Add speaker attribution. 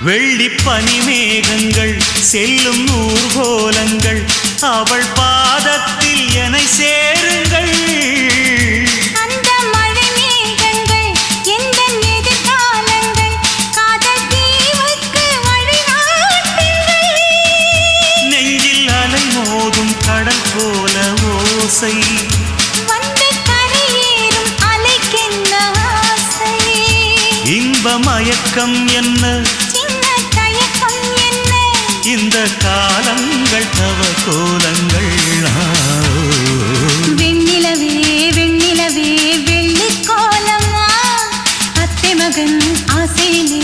Speaker 1: வெள்ளி பனிமேகங்கள் செல்லும் ஊர்கோலங்கள் அவள் பாதத்தில் என்னை சேருங்கள்.
Speaker 2: அந்த மழை மேகங்கள் எந்த எதிர்காலங்கள் காதல் தீவுக்கு வழிகாட்டுங்கள்.
Speaker 1: நெஞ்சில் அலை மோதும் கடல் போல ஓசை
Speaker 2: வந்து கரையேறும் அலைக்கென்ன ஆசை.
Speaker 1: இன்ப மயக்கம் என்ன
Speaker 2: சின்ன தயக்கம் என்ன
Speaker 1: இந்த காலங்கள் தவ கோலங்கள்.
Speaker 2: வெண்ணிலவே வெண்ணிலவே வெள்ளி கோலமா அத்தை மகன் ஆசையிலே